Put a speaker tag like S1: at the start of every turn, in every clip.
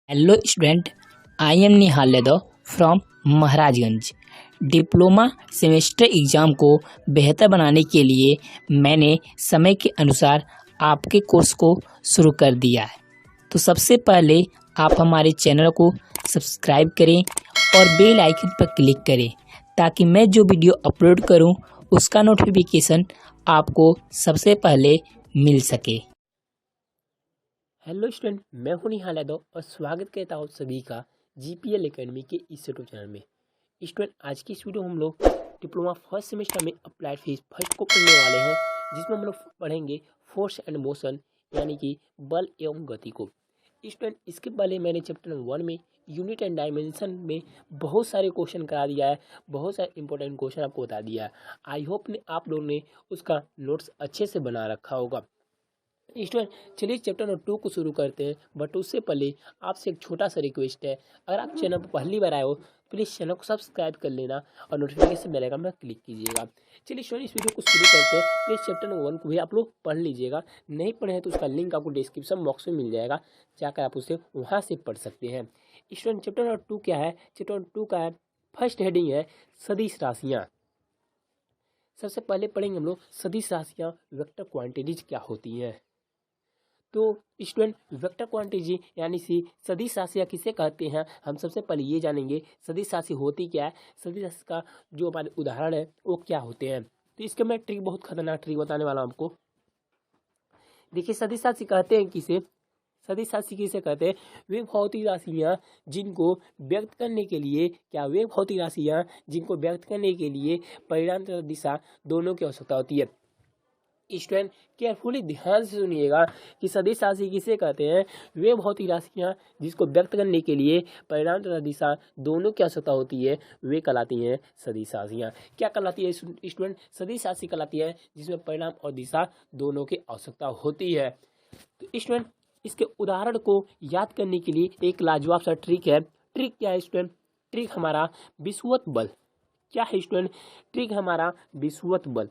S1: Hello student, I am Nihal Yadav from Maharajganj. Diploma semester exam को बेहतर बनाने के लिए मैंने समय के अनुसार आपके कोर्स को शुरू कर दिया है। तो सबसे पहले आप हमारे चैनल को सब्सक्राइब करें और बेल आइकन पर क्लिक करें ताकि मैं जो वीडियो अपलोड करूं उसका नोटिफिकेशन आपको सबसे पहले मिल सके।
S2: हेलो स्टूडेंट, मैं हूं निहाल यादव और स्वागत करता हूं सभी का जीपीएल एकेडमी के इस यूट्यूब चैनल में। स्टूडेंट, आज की इस वीडियो में हम लोग डिप्लोमा फर्स्ट सेमेस्टर में अप्लाइड फिजिक्स फर्स्ट को पढ़ने वाले हैं, जिसमें हम लोग पढ़ेंगे फोर्स एंड मोशन यानी कि बल एवं गति को। स्टूडेंट, इसके पहले मैंने चैप्टर नंबर 1 में यूनिट एंड डायमेंशन में बहुत सारे क्वेश्चन करा दिया है, बहुत सारे इंपॉर्टेंट क्वेश्चन आपको बता दिया है। आई होप आप लोगों ने उसका नोट्स अच्छे से बना रखा होगा। स्टूडेंट, चलिए चैप्टर नंबर 2 को शुरू करते हैं, बट उससे पहले आपसे एक छोटा सा रिक्वेस्ट है। अगर आप चैनल पर पहली बार आए हो प्लीज़ चैनल को सब्सक्राइब कर लेना और नोटिफिकेशन बेल आइकन पर क्लिक कीजिएगा। चलिए स्टूडेंट, इस वीडियो को शुरू करते हैं। प्लीज़ चैप्टर नंबर 1 को भी आप लोग पढ़ लीजिएगा, नहीं पढ़े हैं तो उसका लिंक आपको डिस्क्रिप्शन बॉक्स में मिल जाएगा, जाकर आप उसे वहाँ से पढ़ सकते हैं। स्टूडेंट, चैप्टर नंबर 2 क्या है? चैप्टर नंबर 2 का है फर्स्ट हेडिंग है सदिश राशियाँ। सबसे पहले पढ़ेंगे हम लोग सदिश राशियाँ वेक्टर क्वांटिटीज क्या होती हैं। तो स्टूडेंट, वेक्टर क्वांटिटी यानी सी सदिश राशियाँ किसे कहते हैं, हम सबसे पहले ये जानेंगे सदिश राशि होती क्या है, सदिश राशि का जो हमारे उदाहरण है वो क्या होते हैं। तो इसके मैं ट्रिक, बहुत खतरनाक ट्रिक बताने वाला हूँ आपको। देखिए, सदिश राशि कहते हैं किसे, सदिश राशि किसे कहते हैं? वे भौतिक राशियाँ जिनको व्यक्त करने के लिए क्या, वे भौतिक राशियाँ जिनको व्यक्त करने के लिए परिमाण तथा दिशा दोनों की आवश्यकता होती है। स्टूडेंट, केयरफुली ध्यान से सुनिएगा कि सदिश राशि किसे कहते हैं? वे भौतिक राशियाँ जिसको व्यक्त करने के लिए परिमाण तथा दिशा दोनों की आवश्यकता होती है, वे कहलाती हैं सदिश राशियाँ। क्या कहलाती है स्टूडेंट? सदिश राशि कहलाती है जिसमें परिमाण और दिशा दोनों की आवश्यकता होती है। तो स्टूडेंट, इसके उदाहरण को याद करने के लिए एक लाजवाब सा ट्रिक है। ट्रिक क्या है स्टूडेंट? ट्रिक हमारा विषुवत बल। क्या है स्टूडेंट? ट्रिक हमारा विषुवत बल।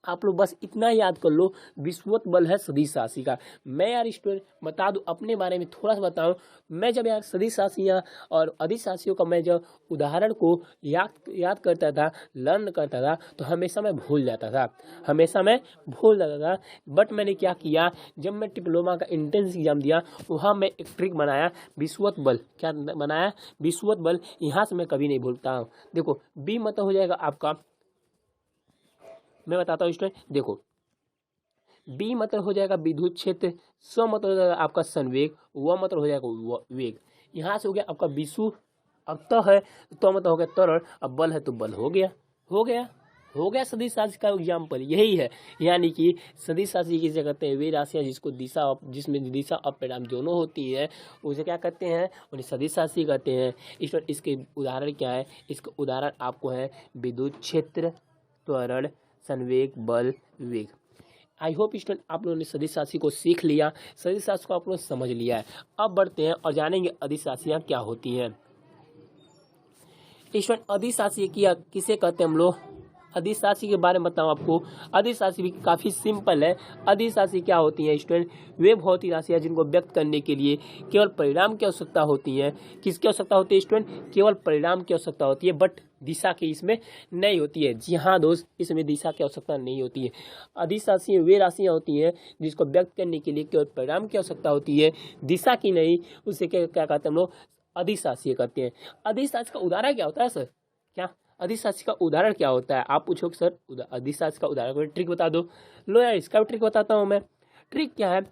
S2: आप लोग बस इतना याद कर लो, विषुवत बल है सदिश राशि का। मैं यार स्टूडेंट बता दूं अपने बारे में थोड़ा सा बताऊं। मैं जब यार सदिश राशियाँ और अदिश राशियों का मैं जब उदाहरण को याद करता था, लर्न करता था, तो हमेशा मैं भूल जाता था, हमेशा मैं भूल जाता था। बट मैंने क्या किया, जब मैं डिप्लोमा का एंट्रेंस एग्जाम दिया वहाँ मैं एक ट्रिक बनाया, विषुवत बल। क्या बनाया? विषुवत बल। यहाँ से मैं कभी नहीं भूलता हूँ। देखो, बी मतलब हो जाएगा आपका, मैं बताता हूँ स्टूडेंट, देखो बी मतलब हो जाएगा विद्युत क्षेत्र, स मतलब हो जाएगा आपका संवेग, व मतलब हो जाएगा वेग। यहाँ से हो गया आपका विषु, अब त है तो मतलब हो गया त्वरण, अब बल है तो बल हो गया, हो गया, हो गया। सदिश राशि का एग्जाम्पल यही है। यानी कि सदिश राशि किसे कहते हैं? वे राशियाँ जिसको दिशा, जिसमें दिशा और परिमाण दोनों होती है, उसे क्या कहते हैं? उन्हें सदिश राशि कहते हैं। इसके उदाहरण क्या है? इसका उदाहरण आपको है विद्युत क्षेत्र, त्वरण, संवेग, बल, वेग। आई होप स्टूडेंट आप लोगों ने सदिश राशि को सीख लिया, सदिश राशि को आप लोगों ने समझ लिया है। अब बढ़ते हैं और जानेंगे अदिश राशियाँ क्या होती हैं। स्टूडेंट, अदिश राशि किसे कहते हैं हम लोग? अदिश राशि के बारे में बताऊं आपको। अदिश राशि भी काफ़ी सिंपल है। अदिश राशि क्या होती है स्टूडेंट? वे भौतिक राशियाँ जिनको व्यक्त करने के लिए केवल परिमाण की आवश्यकता होती है। किसकी आवश्यकता होती है स्टूडेंट? केवल परिमाण की आवश्यकता होती है, बट दिशा की इसमें नहीं होती है। जी हाँ दोस्त, इसमें दिशा की आवश्यकता नहीं होती है। अदिश राशि वे राशियाँ होती हैं जिसको व्यक्त करने के लिए केवल परिमाण की आवश्यकता होती है, दिशा की नहीं। उसे क्या कहते हैं हम लोग? अदिश राशि कहते हैं। अदिश राशि का उदाहरण क्या होता है सर? क्या अदिश राशि का उदाहरण क्या होता है? आप पूछोगे सर अदिश राशि का उदाहरण कोई ट्रिक बता दो। लो यार, इसका भी ट्रिक बताता हूँ मैं। ट्रिक क्या है?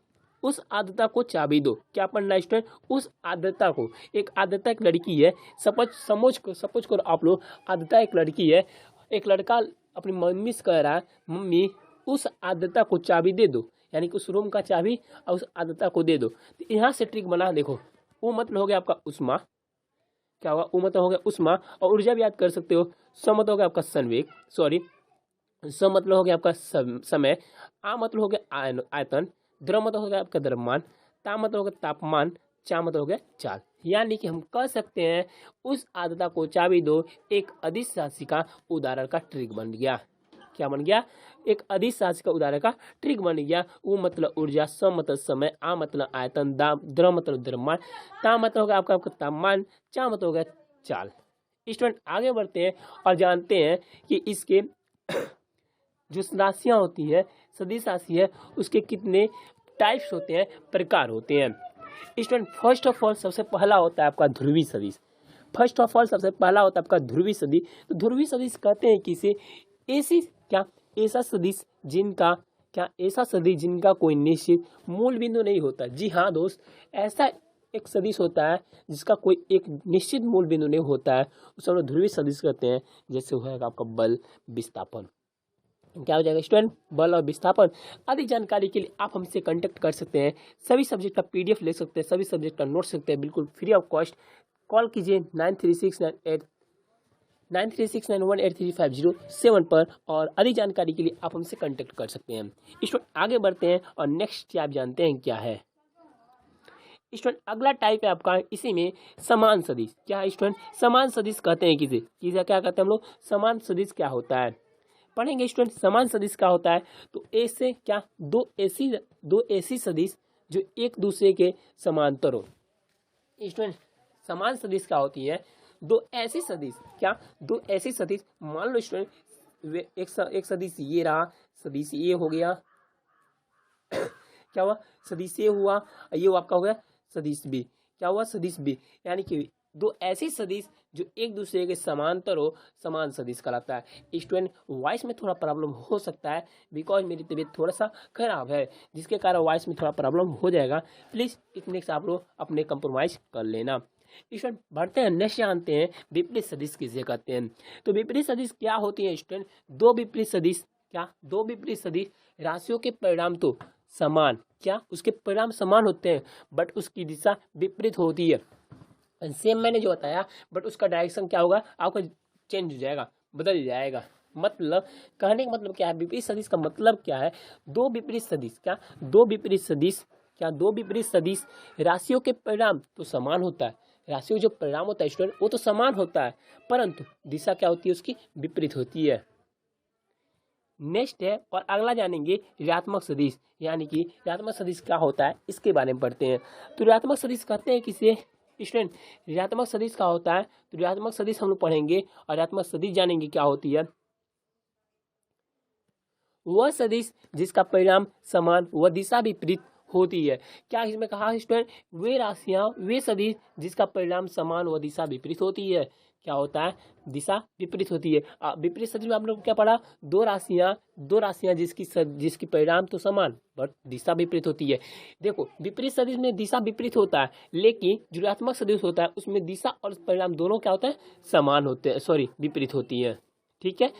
S2: उस आर्द्रता को चाबी दो। क्या पढ़ना है स्टूडेंट? उस आर्द्रता को, एक आर्द्रता एक लड़की है, सपोज करो आप लोग, आर्द्रता एक लड़की है, एक लड़का अपनी मम्मी से कह रहा है, मम्मी उस आर्द्रता को चाबी दे दो, यानी कि उस रूम का चाबी और उस आर्द्रता को दे दो। तो यहाँ से ट्रिक बना, देखो वो मतलब हो गया आपका उष्मा, क्या होगा? उ मतलब हो गया उष्मा, और ऊर्जा भी याद कर सकते हो। स मतलब हो गया आपका संवेग, सॉरी, स मतलब हो गया आपका समय, आ मतलब हो गया आयतन, द्रव मतलब हो गया आपका द्रव्यमान, ता मतलब हो गया तापमान, चा मतलब हो गया चाल। यानी कि हम कह सकते हैं उस आर्द्रता को चाबी दो एक अदिश राशि का उदाहरण का ट्रिक बन गया। क्या बन गया? एक अदिश राशि का उदाहरण का ट्रिक बन गया। उ मतलब ऊर्जा, स मतलब समय, आ मतलब आयतन, द्र मतलब द्रव्यमान, ता मतलब होगा आपका तापमान, चा मतलब होगा चाल। स्टूडेंट आगे बढ़ते हैं और जानते हैं कि इसके जो राशियाँ होती है, सदिश राशि है, उसके कितने टाइप्स होते हैं, प्रकार होते हैं। स्टूडेंट फर्स्ट ऑफ ऑल सबसे पहला होता है आपका ध्रुवीय सदिश। फर्स्ट ऑफ ऑल सबसे पहला होता है आपका ध्रुवीय सदिश। तो ध्रुवीय सदिश कहते हैं किसे, ऐसी क्या ऐसा सदिश जिनका ऐसा सदिश जिनका कोई निश्चित मूल बिंदु नहीं होता। जी हाँ दोस्त, ऐसा एक सदिश होता है जिसका कोई एक निश्चित मूल बिंदु नहीं होता है, उसे हम लोग ध्रुवीय सदिश कहते हैं। जैसे होगा आपका बल, विस्थापन। क्या हो जाएगा स्टूडेंट, बल और विस्थापन। अधिक जानकारी के लिए आप हमसे कांटेक्ट कर सकते हैं। सभी सब्जेक्ट का पीडीएफ ले सकते हैं, सभी सब्जेक्ट का नोट सकते हैं, बिल्कुल फ्री ऑफ कॉस्ट। कॉल कीजिए 9369183507 पर, और अधिक जानकारी के लिए आप हमसे कांटेक्ट कर सकते हैं। स्टूडेंट आगे बढ़ते हैं और नेक्स्ट आप जानते हैं क्या है। स्टूडेंट अगला टाइप है आपका इसी में समान सदिश। क्या है स्टूडेंट, समान सदिश कहते हैं किसे, क्या कहते हैं हम लोग, समान सदिश क्या होता है पढ़ेंगे स्टूडेंट। समान सदिश क्या होता है, तो ऐसे क्या दो ऐसी सदिश जो एक दूसरे के समांतर हो। स्टूडेंट समान सदिश क्या होती है, दो ऐसी सदिश, क्या दो ऐसी सदिश, मान लो स्टूडेंट एक सदिश ये रहा, सदिश ये हो गया क्या हुआ, सदिश ये हुआ, ये आपका हो गया सदिश बी। क्या हुआ, सदिश बी। यानी कि दो ऐसी सदिश जो एक दूसरे के समांतर हो, समान सदिश कहलाता है। स्टूडेंट वॉइस में थोड़ा प्रॉब्लम हो सकता है, बिकॉज मेरी तबीयत थोड़ा सा खराब है, जिसके कारण वॉइस में थोड़ा प्रॉब्लम हो जाएगा। प्लीज इतने से आप लोग अपने कंप्रोमाइज कर लेना। स्टूडेंट बढ़ते हैं, नेक्स्ट जानते हैं विपरीत सदिश किसे कहते हैं। तो विपरीत सदिश क्या होती है स्टूडेंट, दो विपरीत सदिश, क्या दो विपरीत सदिश राशियों के परिणाम तो समान, क्या उसके परिणाम समान होते हैं बट उसकी दिशा विपरीत होती है। सेम मैंने जो बताया, बट उसका डायरेक्शन क्या होगा, आपका चेंज हो जाएगा, बदल जाएगा। मतलब कहने का मतलब क्या है, विपरीत सदिश का मतलब क्या है, दो विपरीत सदिश, क्या दो विपरीत सदिश, क्या दो विपरीत सदिश राशियों के परिणाम तो समान होता है, राशियों जो परिणाम होता है स्टूडेंट वो तो समान होता है, परंतु दिशा क्या होती है उसकी विपरीत होती है। नेक्स्ट है और अगला जानेंगे ऋणात्मक सदिश। यानी कि ऋणात्मक सदिश क्या होता है इसके बारे में पढ़ते हैं। तो ऋणात्मक सदिश कहते हैं किसे स्टूडेंट, ऋणात्मक सदिश क्या होता है, तो ऋणात्मक सदिश हम लोग पढ़ेंगे और ऋणात्मक सदिश जानेंगे क्या होती है। वह सदिश जिसका परिणाम समान व दिशा विपरीत होती है। क्या इसमें कहा स्टूडेंट, वे राशियां वे सदिश जिसका परिणाम समान व दिशा विपरीत होती है। क्या होता है, दिशा विपरीत होती है। विपरीत सदिश में आप लोग क्या पढ़ा, दो राशियां जिसकी परिणाम तो समान बट दिशा विपरीत होती है। देखो विपरीत सदिश में दिशा विपरीत होता है, लेकिन जो ऋणात्मक सदिश होता है उसमें दिशा और परिणाम दोनों क्या होता है, समान होते हैं, सॉरी विपरीत होती है। ठीक है,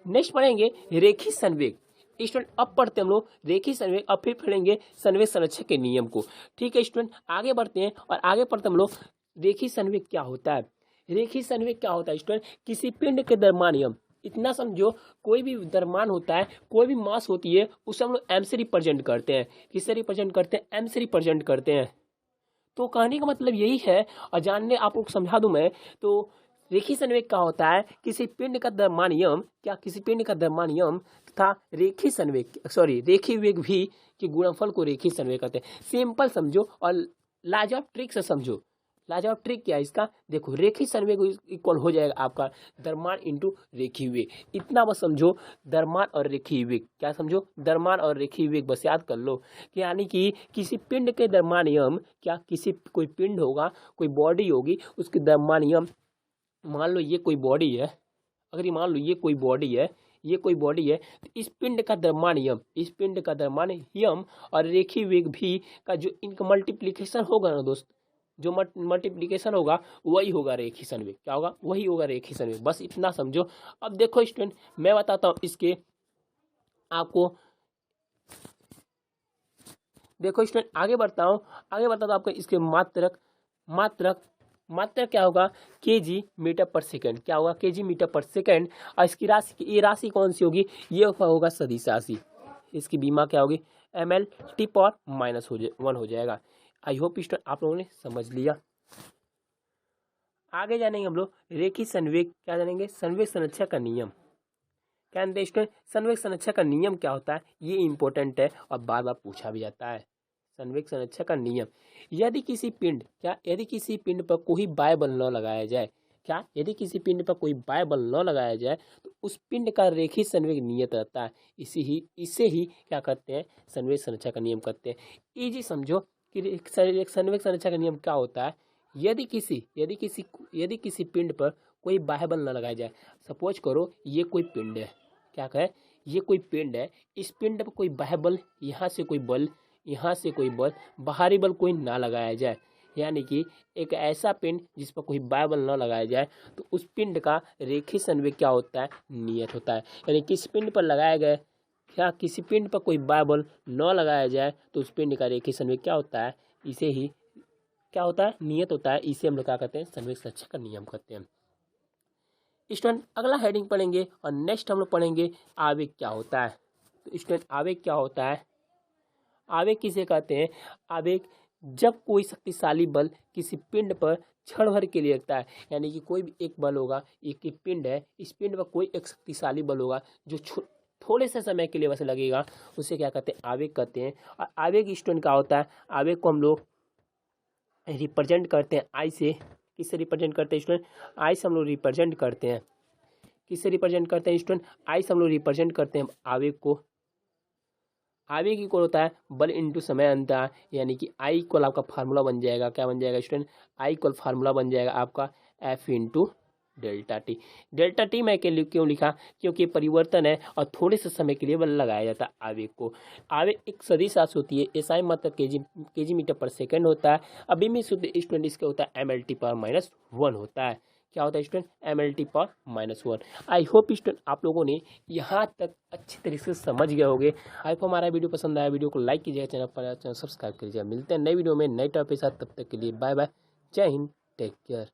S2: नेक्स्ट पढ़ेंगे रेखीय संवेग। स्टूडेंट अब पढ़ते हैं हम लोग रेखीय संवेग, अब फिर पढ़ेंगे संवेग संरक्षक के नियम को। ठीक है स्टूडेंट आगे बढ़ते हैं और आगे पढ़ते हम लोग रेखीय संवेग क्या होता है। रेखीय संवेग क्या होता है स्टूडेंट, किसी पिंड के द्रव्यमान नियम, इतना समझो कोई भी द्रव्यमान होता है, कोई भी मास होती है, उसे हम लोग एम से रिप्रेजेंट करते हैं। किससे रिप्रेजेंट करते हैं, एम से रिप्रेजेंट करते हैं। तो कहने का मतलब यही है, और जानने आप लोग समझा दूं मैं, तो रेखीय संवेग क्या होता है, किसी पिंड का द्रव्यमान नियम, क्या किसी पिंड का द्रव्यमान नियम तथा रेखीय संवेग रेखीय वेग भी के गुणनफल को रेखीय संवेग कहते हैं। सिंपल समझो और लाजवाब ट्रिक से समझो। लाजवाब ट्रिक क्या है इसका, देखो रेखीय संवेग इक्वल हो जाएगा आपका द्रव्यमान इंटू रेखीय वेग। इतना बस समझो, द्रव्यमान और रेखीय वेग, क्या समझो, द्रव्यमान और रेखीय वेग बस याद कर लो। यानी कि किसी पिंड के द्रव्यमान नियम, क्या किसी कोई पिंड होगा, कोई बॉडी होगी, उसके द्रव्यमान नियम, मान लो ये कोई बॉडी है, अगर ये मान लो ये कोई बॉडी है, ये कोई बॉडी है, तो इस पिंड का द्रव्यमान नियम, इस पिंड का द्रव्यमान नियम और रेखीय वेग भी का जो इनका मल्टीप्लिकेशन होगा ना दोस्त, जो मल्टीप्लिकेशन होगा वही होगा रेखीय संवेग। क्या होगा, वही होगा रेखीय संवेग। बस इतना समझो। अब देखो स्टूडेंट मैं बताता हूँ इसके आपको, देखो स्टूडेंट आगे बढ़ता हूँ आपको इसके मात्रक क्या होगा, केजी मीटर पर सेकंड। क्या होगा, केजी मीटर पर सेकंड। और इसकी राशि, ये राशि कौन सी होगी, ये होगा सदिश राशि। इसकी बीमा क्या होगी, ml t पावर -1 हो जाएगा। आई होप स्टूडेंट आप लोगों ने समझ लिया। आगे जानेंगे हम लोग रेखीय संवेग, क्या जानेंगे, संवेग संरक्षक का नियम। क्या जानते हैं स्टूडेंट, संवेग संरक्षण का नियम क्या होता है? ये इंपॉर्टेंट है और बार बार पूछा भी जाता है। संवेग संरक्षण का नियम, यदि किसी पिंड पर कोई बाह्य बल न लगाया जाए, यदि किसी पिंड पर कोई बाह्य बल न लगाया जाए तो उस पिंड का रेखीय संवेग नियत रहता है। इसे ही क्या करते हैं? संवेग संरक्षण का नियम कहते हैं। इजी समझो कि संवेग संरक्षण का नियम क्या होता है। यदि किसी पिंड पर कोई बाह्य बल न लगाया जाए, सपोज करो ये कोई पिंड है, क्या कहे, ये कोई पिंड है, इस पिंड पर कोई बाह्य बल, यहाँ से कोई बल, यहाँ से कोई बल, बाहरी बल कोई ना लगाया जाए, यानी कि एक ऐसा पिंड जिस पर कोई बाह्य बल न लगाया जाए, तो उस पिंड का रेखीय संवेग क्या होता है? नियत होता है। यानी किस पिंड पर लगाया गया, किसी पिंड पर कोई बाह्य बल न लगाया जाए तो उस पिंड का रेखीय संवेग क्या होता है? इसे ही क्या होता है? नियत होता है। इसे हम लोग क्या कहते हैं? संवेग संरक्षण का नियम कहते हैं। स्टूडेंट अगला हेडिंग पढ़ेंगे और नेक्स्ट हम लोग पढ़ेंगे आवेग क्या होता है। तो स्टूडेंट आवेग क्या होता है? आवेग किसे कहते हैं? आवेग जब कोई शक्तिशाली बल किसी पिंड पर क्षण भर के लिए लगता है, यानी कि कोई भी एक बल होगा, एक पिंड है, इस पिंड पर कोई एक शक्तिशाली बल होगा जो थोड़े से समय के लिए बस लगेगा, उसे क्या कहते हैं? आवेग कहते हैं। और आवेग स्टूडेंट क्या होता है? आवेग को हम लोग रिप्रेजेंट करते हैं आई से। किससे रिप्रेजेंट करते हैं स्टूडेंट? आई से हम लोग रिप्रेजेंट करते हैं। किससे रिप्रेजेंट करते हैं स्टूडेंट? आई से हम लोग रिप्रेजेंट करते हैं आवेग को। आवेग इक्वल होता है बल इंटू समय अंतर, यानी कि आई इक्वल आपका फार्मूला बन जाएगा, क्या बन जाएगा स्टूडेंट? आई इक्वल फार्मूला बन जाएगा आपका F into delta T. Delta T मैं क्यों लिखा? क्योंकि परिवर्तन है और थोड़े से समय के लिए बल लगाया जाता है आवेग को। आवेग एक सदिश राशि होती है, एसआई मतलब केजी मीटर पर सेकंड होता है। अभी में शुद्ध स्टूडेंट इसका होता है MLT पर -1 होता है। क्या होता है स्टूडेंट? MLT पर -1। आई होप स्टूडेंट आप लोगों ने यहाँ तक अच्छी तरीके से समझ गए होंगे। आई होप हमारा वीडियो पसंद आया, वीडियो को लाइक कीजिएगा, चैनल सब्सक्राइब कीजिएगा। मिलते हैं नई वीडियो में नए टॉपिक के साथ, तब तक के लिए बाय बाय, जय हिंद, टेक केयर।